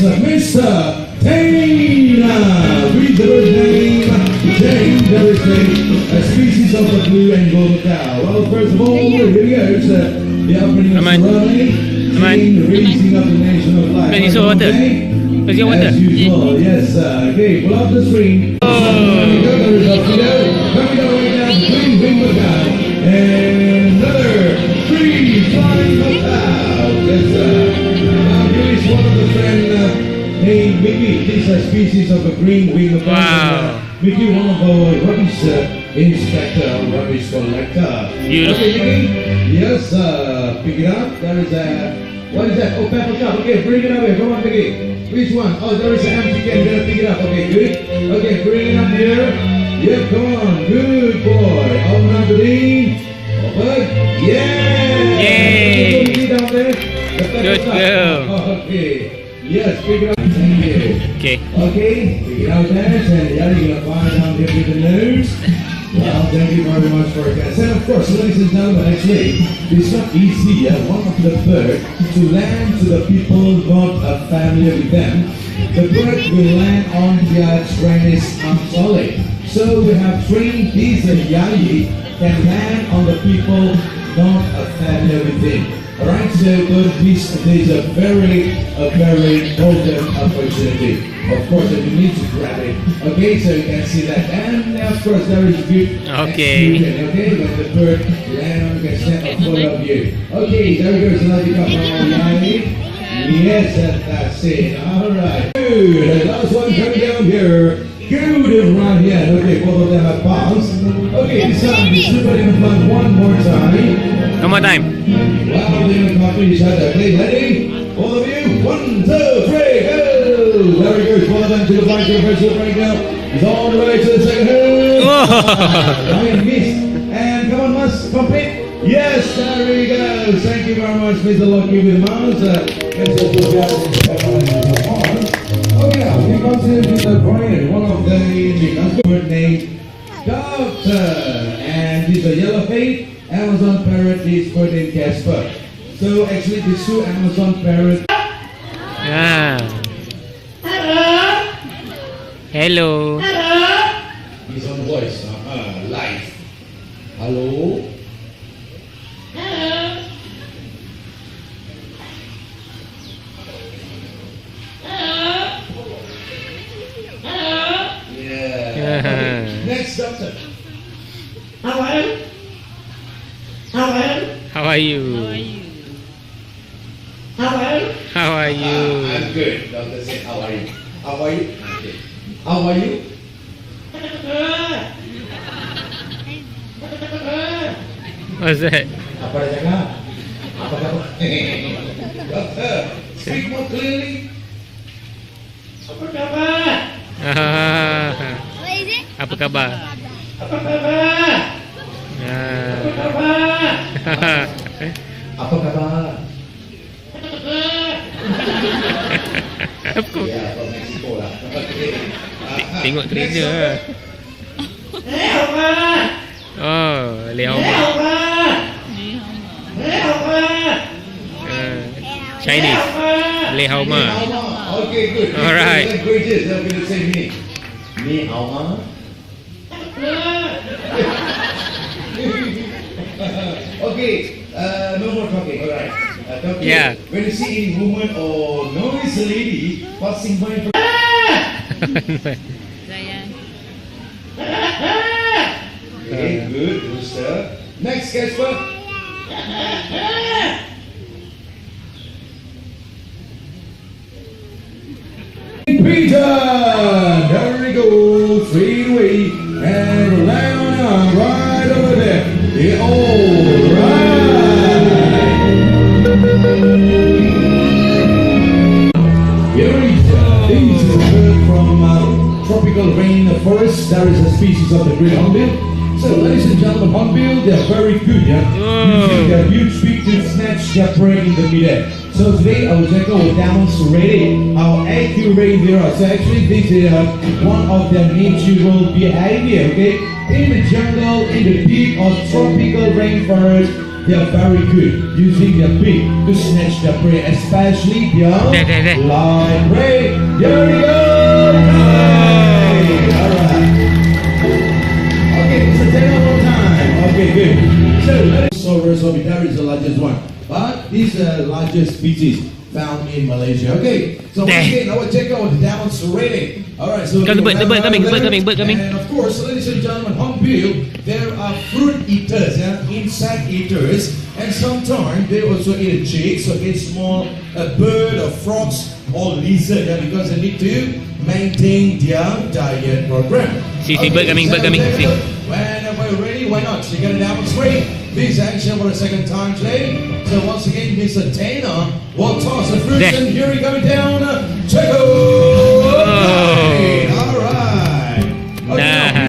is Mr. Dana. Read the word name. Jane, there is a species of the blue and golden cow. Well, first of all, here we go. It's the opening of the ceremony, the raising of the national flag. Let's go water. Let's go water. As usual, yes, okay, pull up the screen. There is a video. Coming down right now, green wing the cow. And another three flying the cow. Yes, now here is one of the friends named Mickey. This is a species of a green wing of Wow. Mickey, one of our rubbish inspector, rubbish collector. Beautiful. Okay, Mickey. Yes, pick it up. There is a, what is that? Oh, pepper cup. Okay, bring it up here. Come on, Mickey. Which one? Oh, there is an empty can. Better pick it up. Okay, good. Okay, bring it up here. Yep, come on. Good boy. Open up the thing. Open. Yeah. Yay. Mickey down there. Good girl. Okay. Yes, pick it up. Thank you. Okay. Okay, pick it out there, and yeah, you're gonna find down here with the nose. Well, thank you very much for that. And of course, ladies and gentlemen, actually, it's not easy, one of the bird to land to the people not familiar with them. The bird will land on their trainers solid. So we have trained these yayi can land on the people not familiar with them. Alright, so this is a very golden opportunity. Of course, you need to grab it. Okay, so you can see that. And of course, there is good Okay. experience. Okay, when the bird lands, you can snap a photo of you. Okay, there goes another couple of Yes, that's it. Alright. Good. The last one coming down here. Good right here. Okay, both of them have passed. Okay, this time, we should put in front one more time. One more time. Wow, they're going to copy each other. Okay, ready? All of you, 1, 2, 3, go! There we go. One of them to the right, to the first one right now. It's all the way to the second half. Ryan missed. And come on, Mus, pump it. Yes, there we go. Thank you very much, Mr. Lucky with the mouse. Okay, now we continue with the Brian, one of the bird named Doctor. And he's a yellow face. Amazon parrot is bird named Casper. So actually the two Amazon parrot. Ah. Hello. His own voice. Live. Hello. Yeah. Next doctor. Hello. Hello. How are you? Hello. How are you? I'm good. Doctor said, how are you? How are you? I'm good. How are you? What's that? Apa dah cakap? Apa kata? Doctor, speak more clearly. Apa khabar? What is it? Apa khabar? Apa khabar? Apa khabar? Apa khabar? Apa? Ya, from Mexico lah. Tengok kerja. Apa? Oh, Lehoma. Chinese. Lehoma. Okay, good. Alright. Languages are going to say me. Ni hao ma. Okay, no more talking. Alright. Talking. Yeah. When you see any woman or notice a lady passing by. Okay, good, Rooster. Next, Casper. Peter! There we go, straight away. And land right over there. Yeah, all right. Here is a bird from tropical rainforest. There is a species of the great hornbill. So, ladies and gentlemen, hornbill, they're very good, yeah? Usually they're huge, big to snatch their prey in the midair. So today, our Jacko will demonstrate how accurate they are. So actually, this is one of their natural behavior, okay? In the jungle, in the deep or tropical rainforest, they are very good using their beak to snatch the prey, especially their light prey. Here we go! Alright. Okay, so 10 more time. Okay, good. So, Saurus orbitalis is the largest one. But this is the largest species found in Malaysia. Okay, so once again, I will check out the demonstrating. Alright, so the bird coming. And of course, ladies and gentlemen, hornbill, there are fruit eaters, insect eaters, and sometimes they also eat a chick, so it's small bird or frogs or lizard, because they need to maintain their diet program. See, bird coming. See. Whenever you're ready, why not? So you're gonna demonstrate this action for the second time today. So once again, Mr. Taylor will toss the fruits, and here we go down. Check out.